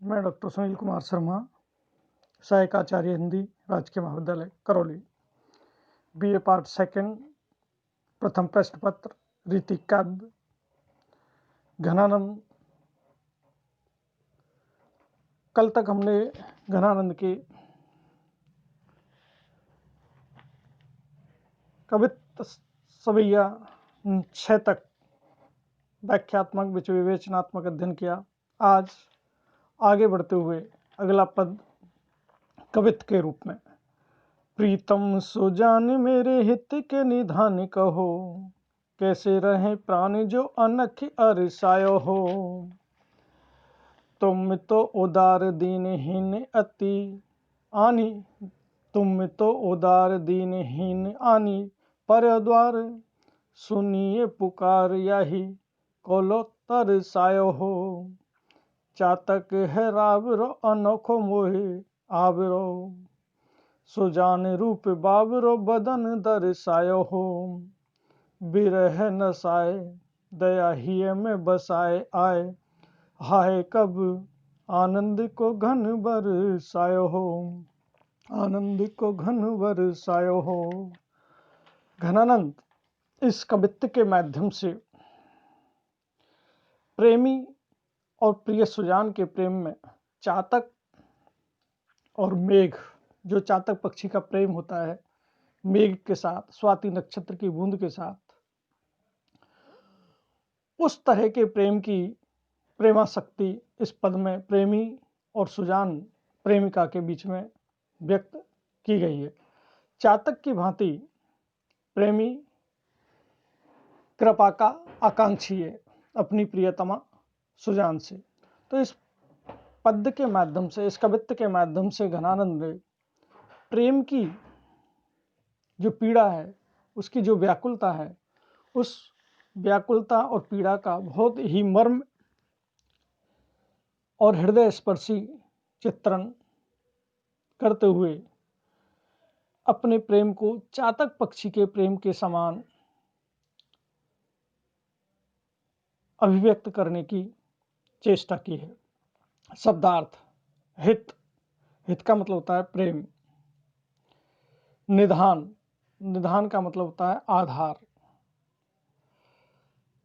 मैं डॉक्टर सुनील कुमार शर्मा, सहायक आचार्य हिंदी, राजकीय महाविद्यालय करौली, BA पार्ट सेकंड, प्रथम प्रश्न पत्र, रीति काव्य, घनानंद। कल तक हमने घनानंद के कवित्त सवैया 6 तक व्याख्यात्मक विवेचनात्मक अध्ययन किया। आज आगे बढ़ते हुए अगला पद कवित्त के रूप में, प्रीतम सुजान मेरे हित के निधान कहो, कैसे रहे प्राण जो अनख अरसायो हो। तुम तो उदार दीनहीन अति आनी, तुम तो उदार दीनहीन आनी, पर द्वार सुनिए पुकार यही कोलो तरसायो हो। चातक है रावरो अनोखो मोहे आवरो, सुजान रूप बावरो बदन दर्शायो हो। बिरह नसाए दया ही में बसाए आए, हाय कब आनंद को घन बरसायो हो, आनंद को घन बरसायो हो। घनानंद इस कवित्त के माध्यम से प्रेमी और प्रिय सुजान के प्रेम में चातक और मेघ, जो चातक पक्षी का प्रेम होता है मेघ के साथ, स्वाति नक्षत्र की बूंद के साथ, उस तरह के प्रेम की प्रेमाशक्ति इस पद में प्रेमी और सुजान प्रेमिका के बीच में व्यक्त की गई है। चातक की भांति प्रेमी कृपा का आकांक्षी है अपनी प्रियतमा सुजान से। तो इस पद्य के माध्यम से, इस कवित्त के माध्यम से घनानंद ने प्रेम की जो पीड़ा है, उसकी जो व्याकुलता है, उस व्याकुलता और पीड़ा का बहुत ही मर्म और हृदय स्पर्शी चित्रण करते हुए अपने प्रेम को चातक पक्षी के प्रेम के समान अभिव्यक्त करने की चेष्टा की है। शब्दार्थ, हित, हित का मतलब होता है प्रेम। निधान, निधान का मतलब होता है आधार।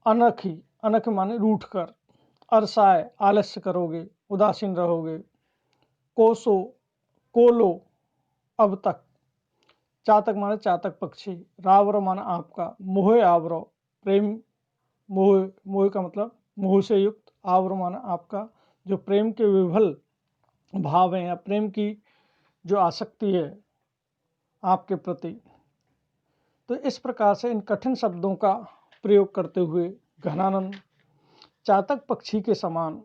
अनखी, अनख माने रूठ कर। अरसाए, आलस्य करोगे, उदासीन रहोगे। कोसो, कोलो, अब तक। चातक माने चातक पक्षी। रावरो माना आपका। मोहे आवरो, प्रेम, मोह, मोह का मतलब मोह से युक्त। आवरो माना आपका। जो प्रेम के विभल भाव हैं या प्रेम की जो आसक्ति है आपके प्रति। तो इस प्रकार से इन कठिन शब्दों का प्रयोग करते हुए घनानंद चातक पक्षी के समान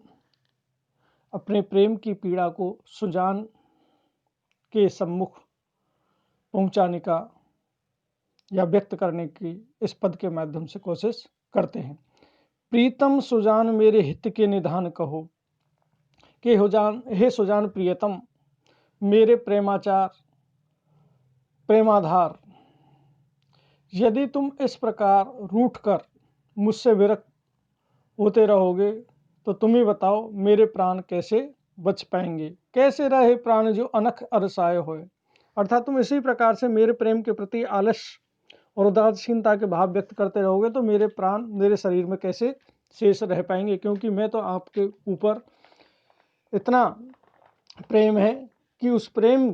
अपने प्रेम की पीड़ा को सुजान के सम्मुख पहुंचाने का या व्यक्त करने की इस पद के माध्यम से कोशिश करते हैं। प्रीतम सुजान मेरे हित के निधान कहो, के हे सुजान प्रियतम, मेरे प्रेमाचार, प्रेमाधार, यदि तुम इस प्रकार रूठ कर मुझसे विरक्त होते रहोगे तो तुम ही बताओ मेरे प्राण कैसे बच पाएंगे। कैसे रहे प्राण जो अनख अरसाए होए, अर्थात तुम इसी प्रकार से मेरे प्रेम के प्रति आलस्य और उदासीनता के भाव व्यक्त करते रहोगे तो मेरे प्राण मेरे शरीर में कैसे शेष रह पाएंगे, क्योंकि मैं तो आपके ऊपर इतना प्रेम है कि उस प्रेम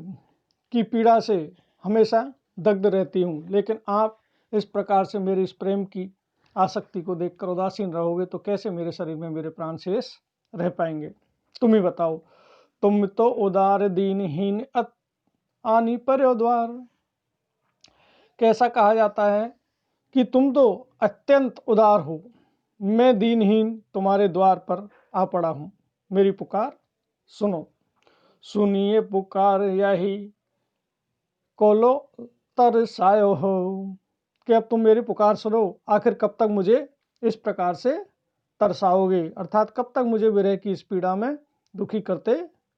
की पीड़ा से हमेशा दग्ध रहती हूँ। लेकिन आप इस प्रकार से मेरे इस प्रेम की आसक्ति को देखकर उदासीन रहोगे तो कैसे मेरे शरीर में मेरे प्राण शेष रह पाएंगे, तुम ही बताओ। तुम तो उदार दीनहीन आनी पर द्वार, कैसा कहा जाता है कि तुम तो अत्यंत उदार हो, मैं दीनहीन तुम्हारे द्वार पर आ पड़ा हूँ, मेरी पुकार सुनो। सुनिए पुकार यही कोलो तरसायो हो, कि अब तुम मेरी पुकार सुनो, आखिर कब तक मुझे इस प्रकार से तरसाओगे, अर्थात कब तक मुझे विरह की इस पीड़ा में दुखी करते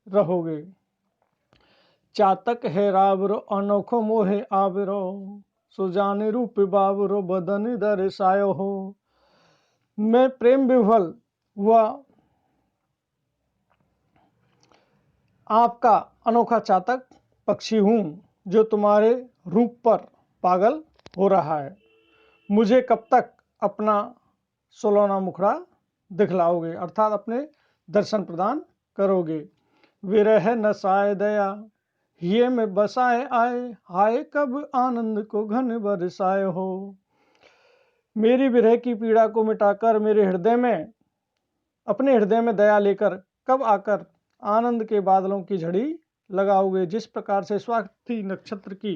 रहोगे। चातक है रावरो अनोखो मोहे आवरो, सुजान रूप बावरो बदन दर्शायो हो। मैं प्रेम विह्वल हुआ आपका अनोखा चातक पक्षी हूँ जो तुम्हारे रूप पर पागल हो रहा है। मुझे कब तक अपना सोलौना मुखड़ा दिखलाओगे, अर्थात अपने दर्शन प्रदान करोगे। विरह नसाए दया हिये में बसाए आए, हाय कब आनंद को घन बरसाए हो। मेरी विरह की पीड़ा को मिटाकर मेरे हृदय में, अपने हृदय में दया लेकर कब आकर आनंद के बादलों की झड़ी लगाओगे। जिस प्रकार से स्वाति नक्षत्र की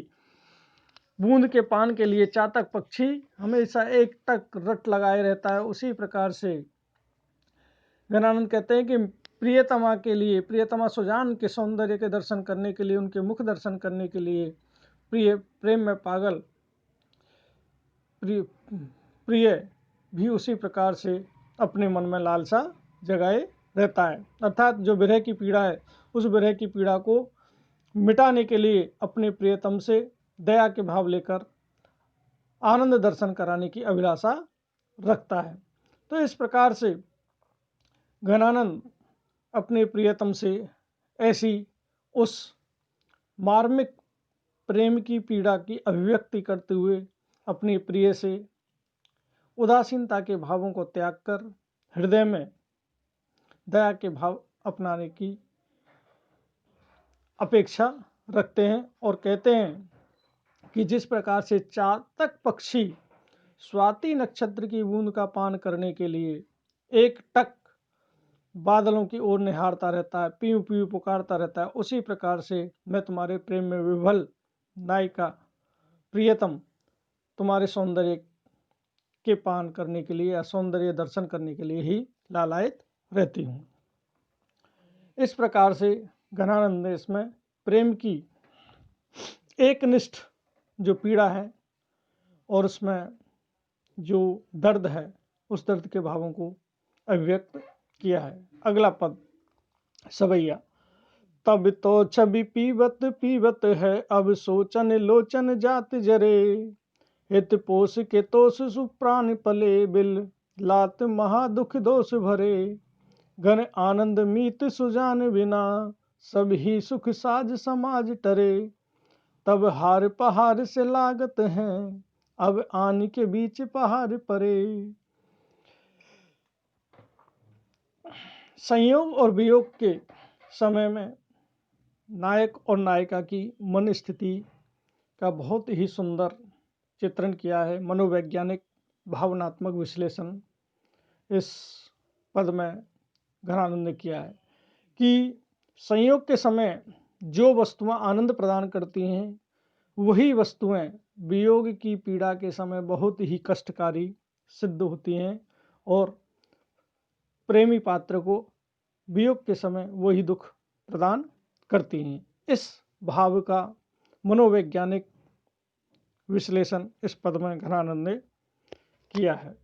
बूंद के पान के लिए चातक पक्षी हमेशा एक टक रट लगाए रहता है, उसी प्रकार से गणानंद कहते हैं कि प्रियतमा के लिए, प्रियतमा सुजान के सौंदर्य के दर्शन करने के लिए, उनके मुख दर्शन करने के लिए प्रेम में पागल प्रिय भी उसी प्रकार से अपने मन में लालसा जगाए रहता है। अर्थात जो विरह की पीड़ा है, उस विरह की पीड़ा को मिटाने के लिए अपने प्रियतम से दया के भाव लेकर आनंद दर्शन कराने की अभिलाषा रखता है। तो इस प्रकार से घनानंद अपने प्रियतम से ऐसी उस मार्मिक प्रेम की पीड़ा की अभिव्यक्ति करते हुए अपनी प्रिय से उदासीनता के भावों को त्याग कर हृदय में दया के भाव अपनाने की अपेक्षा रखते हैं और कहते हैं कि जिस प्रकार से चातक पक्षी स्वाति नक्षत्र की बूंद का पान करने के लिए एक टक बादलों की ओर निहारता रहता है, पीऊ पीऊ पुकारता रहता है, उसी प्रकार से मैं तुम्हारे प्रेम में विभल नायिका प्रियतम तुम्हारे सौंदर्य के पान करने के लिए या सौंदर्य दर्शन करने के लिए ही लालायित रहती हूँ। इस प्रकार से घनानंद ने इसमें प्रेम की एकनिष्ठ जो पीड़ा है और उसमें जो दर्द है, उस दर्द के भावों को अभिव्यक्त किया है। अगला पद सवैया। तब तो छवि पीवत पीवत है, अब सोचन लोचन जात जरे। हित पोष के तोष सुप्राण पले, बिल लात महादुख दोष भरे। घन आनंद मीत सुजान बिना, सब ही सुख साज समाज टरे। तब हार पहाड़ से लागत हैं, अब आन के बीच पहाड़ परे। संयोग और वियोग के समय में नायक और नायिका की मन स्थिति का बहुत ही सुंदर चित्रण किया है। मनोवैज्ञानिक भावनात्मक विश्लेषण इस पद में घनानंद ने किया है कि संयोग के समय जो वस्तुएं आनंद प्रदान करती हैं, वही वस्तुएं वियोग की पीड़ा के समय बहुत ही कष्टकारी सिद्ध होती हैं और प्रेमी पात्र को वियोग के समय वही दुख प्रदान करती हैं। इस भाव का मनोवैज्ञानिक विश्लेषण इस पद में घनानंद ने किया है।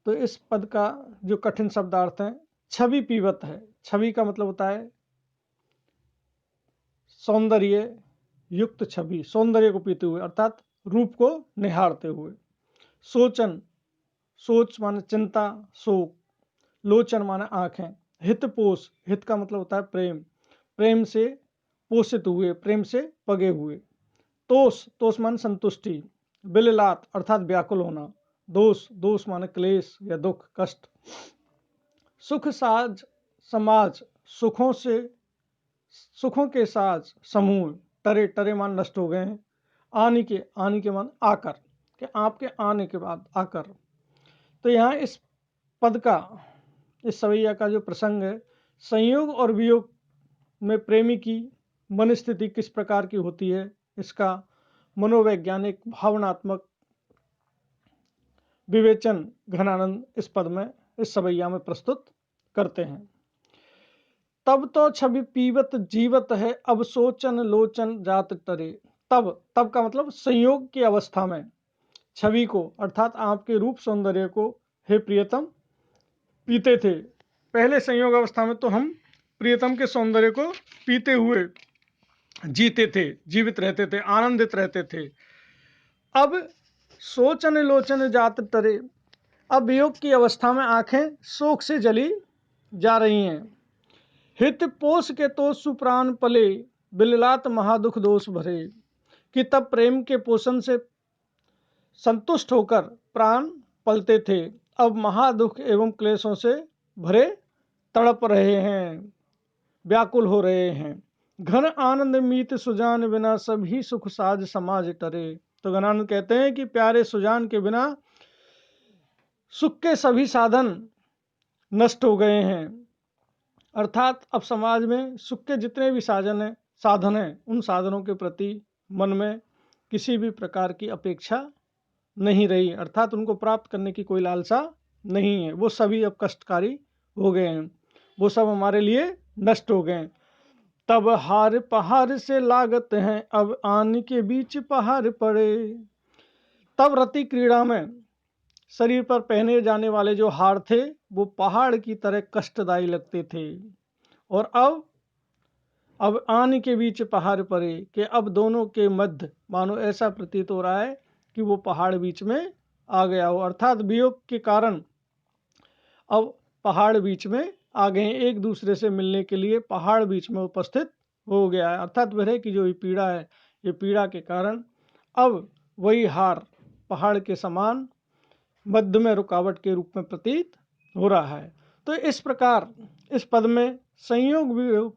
तो इस पद का जो कठिन शब्दार्थ है, छवि पीवत है। छवि का मतलब होता है सौंदर्य युक्त छवि, सौंदर्य को पीते हुए अर्थात रूप को निहारते हुए। सोचन, सोच माने चिंता, शोक। लोचन माने आंखें। हितपोष, हित का मतलब होता है प्रेम, प्रेम से पोषित हुए, प्रेम से पगे हुए। तोष, तोष माने संतुष्टि। बिललात अर्थात व्याकुल होना। दोष, दोष माने क्लेश या दुख, कष्ट। सुख साज समाज, सुखों से, सुखों के साज समूह। टरे, टरे मान नष्ट हो गए हैं। आने के, आने के मान आकर, कि आपके आने के बाद आकर। तो यहाँ इस पद का, इस सवैया का जो प्रसंग है, संयोग और वियोग में प्रेमी की मन स्थिति किस प्रकार की होती है, इसका मनोवैज्ञानिक भावनात्मक विवेचन घनानंद इस पद में, इस सवैया में प्रस्तुत करते हैं। तब तो छवि पीवत जीवत है, अब सोचन लोचन जात टरे। तब, तब का मतलब संयोग की अवस्था में छवि को अर्थात आपके रूप सौंदर्य को हे प्रियतम पीते थे। पहले संयोग अवस्था में तो हम प्रियतम के सौंदर्य को पीते हुए जीते थे, जीवित रहते थे, आनंदित रहते थे। अब सोचन लोचन जात टरे, अब वियोग की अवस्था में आंखें शोक से जली जा रही हैं। हित पोष के तो सुप्राण पले, बिललात महादुख दोष भरे। कि तब प्रेम के पोषण से संतुष्ट होकर प्राण पलते थे, अब महादुख एवं क्लेशों से भरे तड़प रहे हैं, व्याकुल हो रहे हैं। घन आनंद मीत सुजान बिना, सभी सुख साज समाज टरे। तो घनानंद कहते हैं कि प्यारे सुजान के बिना सुख के सभी साधन नष्ट हो गए हैं। अर्थात अब समाज में सुख के जितने भी साधन हैं, उन साधनों के प्रति मन में किसी भी प्रकार की अपेक्षा नहीं रही, अर्थात उनको प्राप्त करने की कोई लालसा नहीं है। वो सभी अब कष्टकारी हो गए हैं, वो सब हमारे लिए नष्ट हो गए। तब हार पहाड़ से लागत हैं, अब आन के बीच पहाड़ पड़े। तब रति क्रीड़ा में शरीर पर पहने जाने वाले जो हार थे वो पहाड़ की तरह कष्टदायी लगते थे, और अब आन के बीच पहाड़ पड़े कि अब दोनों के मध्य मानो ऐसा प्रतीत हो रहा है कि वो पहाड़ बीच में आ गया हो। अर्थात वियोग के कारण अब पहाड़ बीच में आ गए, एक दूसरे से मिलने के लिए पहाड़ बीच में उपस्थित हो गया है। अर्थात विरह की जो ये पीड़ा है, ये पीड़ा के कारण अब वही हार पहाड़ के समान मध्य में रुकावट के रूप में प्रतीत हो रहा है। तो इस प्रकार इस पद में संयोग वियोग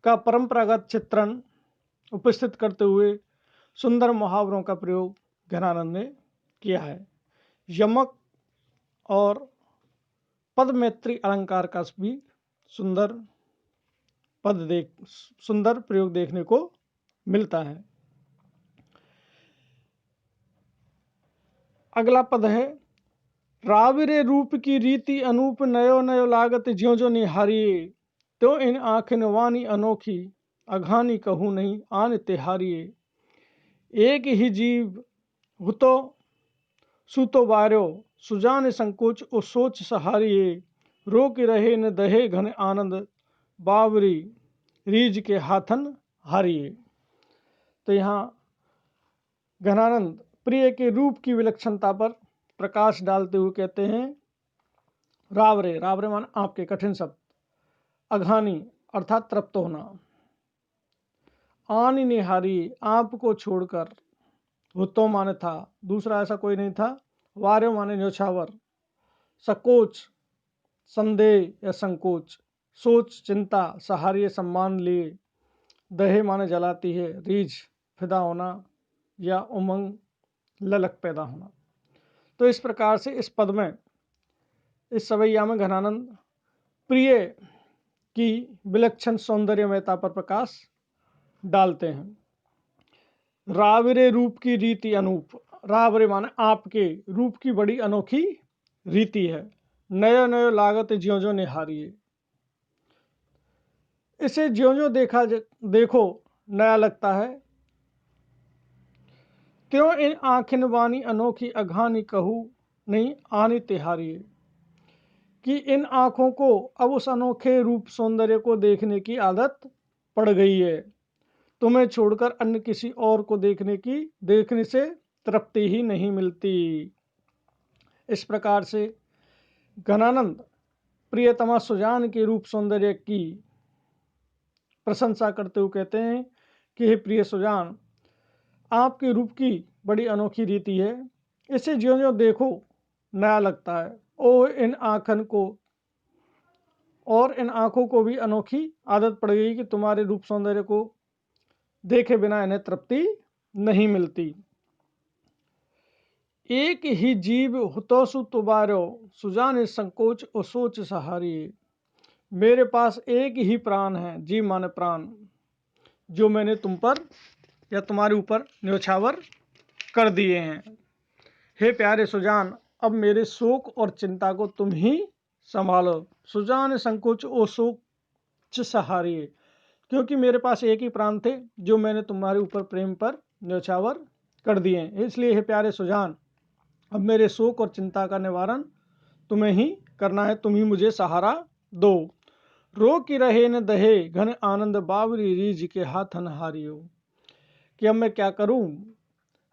का परंपरागत चित्रण उपस्थित करते हुए सुंदर मुहावरों का प्रयोग घनानंद ने किया है। यमक और पदमैत्री अलंकार का भी सुंदर प्रयोग देखने को मिलता है। अगला पद है, राविरे रूप की रीति अनूप, नयो नयो लागत ज्यों ज्यों निहारिये। तो इन आँखिन वानी अनोखी, अघानी कहूँ नहीं आन तिहारिये। एक ही जीव हुतो सुतो बार्यो, सुजान संकोच ओ सोच सहारिये। रोक रहे न दहे घन आनंद, बावरी रीज के हाथन हारिये। तो यहाँ घनानंद प्रिय के रूप की विलक्षणता पर प्रकाश डालते हुए कहते हैं, रावरे, रावरे मान आपके कठिन शब्द, अघानी अर्थात तृप्त होना, आनी निहारी आपको छोड़कर, हुतो माने था, दूसरा ऐसा कोई नहीं था, वार्यो माने न्योछावर, सकोच संदेह या संकोच, सोच चिंता, सहारिय सम्मान लिए, दहे माने जलाती है, रीझ फिदा होना या उमंग ललक पैदा होना। तो इस प्रकार से इस पद में, इस सवैया में घनानंद प्रिय की विलक्षण सौंदर्यमयता पर प्रकाश डालते हैं। रावरे रूप की रीति अनूप, रावरे माने आपके रूप की बड़ी अनोखी रीति है, नयो नयो लागत ज्यों ज्यों निहारिये। इसे ज्यों ज्यों देखो नया लगता है, त्यों इन आँखिन वानी अनोखी, अघानी कहूँ नहीं आनी तिहारिये। कि इन आँखों को अब उस अनोखे रूप सौंदर्य को देखने की आदत पड़ गई है, तुम्हें छोड़कर अन्य किसी और को देखने से तृप्ति ही नहीं मिलती। इस प्रकार से घनानंद प्रियतमा सुजान के रूप सौंदर्य की प्रशंसा करते हुए कहते हैं कि हे प्रिय सुजान, आपके रूप की बड़ी अनोखी रीति है, इसे ज्यों ज्यों देखो नया लगता है, इन आँखों को भी अनोखी आदत पड़ गई कि तुम्हारे रूप सौंदर्य को देखे बिना इन्हें तृप्ति नहीं मिलती। एक ही जीव हुतोसु तुबारो, सुजान संकोच और सोच सहारिये। मेरे पास एक ही प्राण है, जीव माने प्राण, जो मैंने तुम पर या तुम्हारे ऊपर न्योछावर कर दिए हैं। हे प्यारे सुजान, अब मेरे शोक और चिंता को तुम ही संभालो। सुजान संकोच ओ सोच सहारिये, क्योंकि मेरे पास एक ही प्राण थे जो मैंने तुम्हारे ऊपर प्रेम पर न्योछावर कर दिए। इसलिए हे प्यारे सुजान, अब मेरे शोक और चिंता का निवारण तुम्हें ही करना है, तुम ही मुझे सहारा दो। रो की रहे न दहे घन आनंद, बावरी रीझ के हाथन हारियो। कि अब मैं क्या करूं,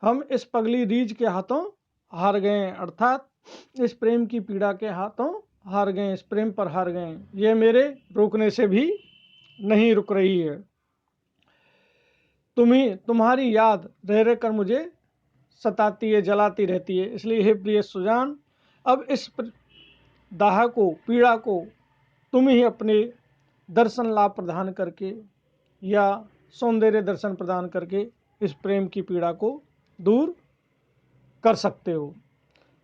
हम इस पगली रीझ के हाथों हार गए हैं, अर्थात इस प्रेम की पीड़ा के हाथों हार गए, इस प्रेम पर हार गए, ये मेरे रोकने से भी नहीं रुक रही है। तुम्हारी याद रह रह कर मुझे सताती है, जलाती रहती है। इसलिए हे प्रिय सुजान, अब इस दाह को, पीड़ा को तुम ही अपने दर्शन लाभ प्रदान करके या सौंदर्य दर्शन प्रदान करके इस प्रेम की पीड़ा को दूर कर सकते हो।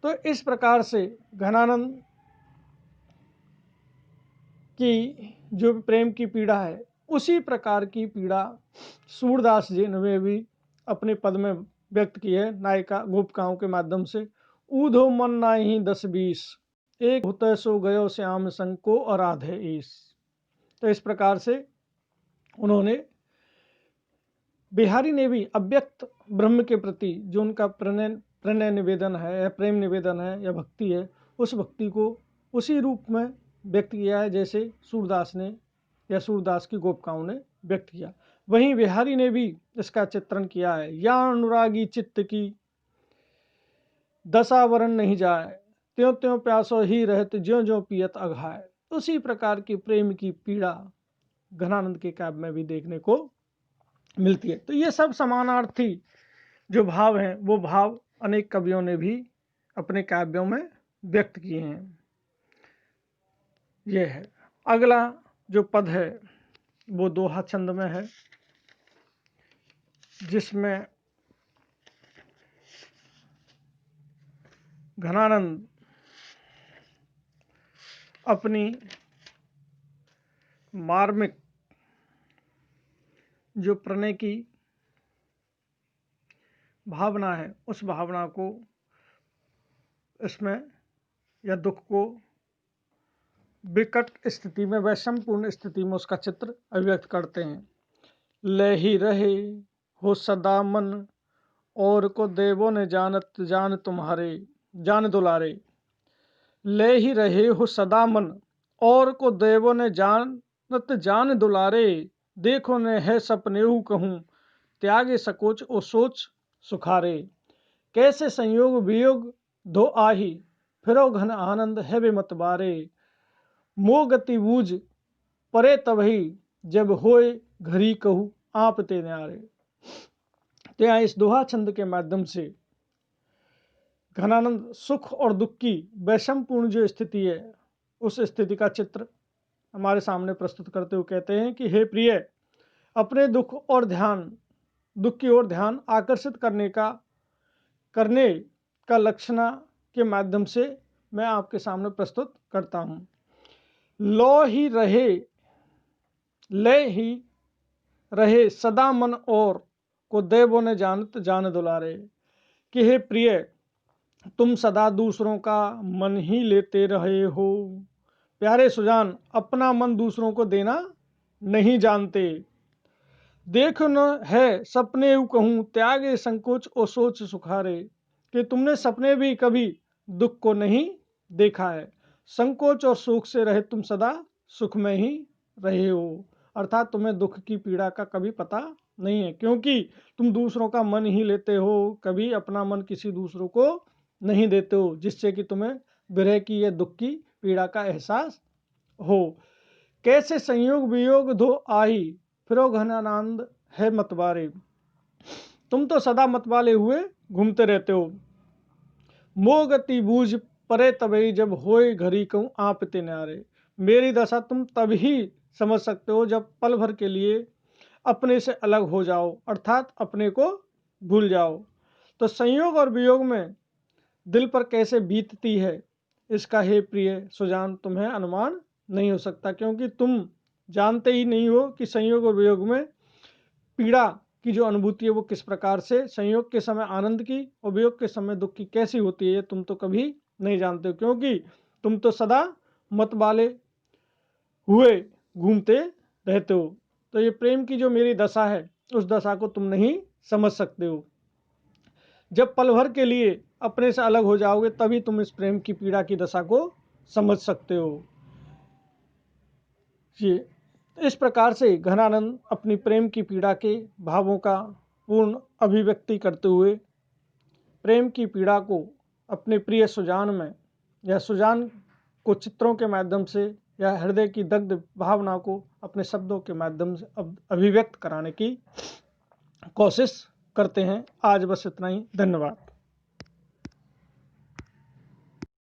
तो इस प्रकार से घनानंद की जो प्रेम की पीड़ा है, उसी प्रकार की पीड़ा सूरदास जी ने भी अपने पद में व्यक्त की है नायिका गोपिकाओं के माध्यम से। ऊधो मन नाही 10-20, एक होते सो गयो श्याम संग को आराधे ईस। तो इस प्रकार से उन्होंने, बिहारी ने भी अव्यक्त ब्रह्म के प्रति जो उनका प्रणय निवेदन है या प्रेम निवेदन है या भक्ति है, उस भक्ति को उसी रूप में व्यक्त किया है जैसे सूरदास ने या सूरदास की गोपिकाओं ने व्यक्त किया। वहीं बिहारी ने भी इसका चित्रण किया है। या अनुरागी चित्त की दशा वरण नहीं जाए, त्यों त्यों प्यासो ही रहत ज्यों ज्यों पियत अघाय। उसी प्रकार की प्रेम की पीड़ा घनानंद के काव्य में भी देखने को मिलती है। तो ये सब समानार्थी जो भाव हैं, वो भाव अनेक कवियों ने भी अपने काव्यों में व्यक्त किए हैं। ये है। अगला जो पद है वो दोहा छंद में है, जिसमें घनानंद अपनी मार्मिक जो प्रणय की भावना है, उस भावना को इसमें या दुख को विकट स्थिति में, वैषमपूर्ण स्थिति में उसका चित्र अभिव्यक्त करते हैं। ले ही रहे हो सदा मन, और को देवों ने जानत जान तुम्हारे, जान दुलारे। ले ही रहे हो सदा मन, और को देवों ने जानत जान दुलारे। देखो ने है सपनेहु कहूँ, त्यागे सकोच ओ सोच सुखारे। कैसे संयोग वियोग धो आही, फिरो घन आनंद है वे मत बारे। मोह गति बूझ परे तबही, जब होए घरी कहूँ आप ते न्यारे। तो यहाँ इस दोहा छंद के माध्यम से घनानंद सुख और दुख की वैषमपूर्ण जो स्थिति है, उस स्थिति का चित्र हमारे सामने प्रस्तुत करते हुए कहते हैं कि हे प्रिय, अपने दुख की ओर ध्यान आकर्षित करने का लक्षणा के माध्यम से मैं आपके सामने प्रस्तुत करता हूँ। ले ही रहे सदा मन, और को देवों ने जानत जान दुलारे। कि हे प्रिय, तुम सदा दूसरों का मन ही लेते रहे हो। प्यारे सुजान, अपना मन दूसरों को देना नहीं जानते। देखो न है सपने कहूँ, त्यागे संकोच और सोच सुखारे। कि तुमने सपने भी कभी दुख को नहीं देखा है, संकोच और सुख से रहे तुम सदा सुख में ही रहे हो। अर्थात तुम्हें दुख की पीड़ा का कभी पता नहीं है, क्योंकि तुम दूसरों का मन ही लेते हो, कभी अपना मन किसी दूसरों को नहीं देते हो, जिससे कि तुम्हें विरह की या दुख की पीड़ा का एहसास हो। कैसे संयोग वियोग धो आही, फिरो घनानंद है मतवारे। तुम तो सदा मतवाले हुए घूमते रहते हो। मोह गति बूझ परे तबही, जब होए घरी कहूँ आप ते न्यारे। मेरी दशा तुम तभी समझ सकते हो जब पल भर के लिए अपने से अलग हो जाओ, अर्थात अपने को भूल जाओ। तो संयोग और वियोग में दिल पर कैसे बीतती है, इसका हे प्रिय सुजान तुम्हें अनुमान नहीं हो सकता, क्योंकि तुम जानते ही नहीं हो कि संयोग और वियोग में पीड़ा की जो अनुभूति है वो किस प्रकार से, संयोग के समय आनंद की और वियोग के समय दुख की कैसी होती है, तुम तो कभी नहीं जानते हो, क्योंकि तुम तो सदा मतवाले हुए घूमते रहते हो। तो ये प्रेम की जो मेरी दशा है, उस दशा को तुम नहीं समझ सकते हो। जब पल भर के लिए अपने से अलग हो जाओगे, तभी तुम इस प्रेम की पीड़ा की दशा को समझ सकते हो। ये इस प्रकार से घनानंद अपनी प्रेम की पीड़ा के भावों का पूर्ण अभिव्यक्ति करते हुए प्रेम की पीड़ा को अपने प्रिय सुजान में या सुजान को चित्रों के माध्यम से या हृदय की दग्ध भावना को अपने शब्दों के माध्यम से अभिव्यक्त कराने की कोशिश करते हैं। आज बस इतना ही, धन्यवाद।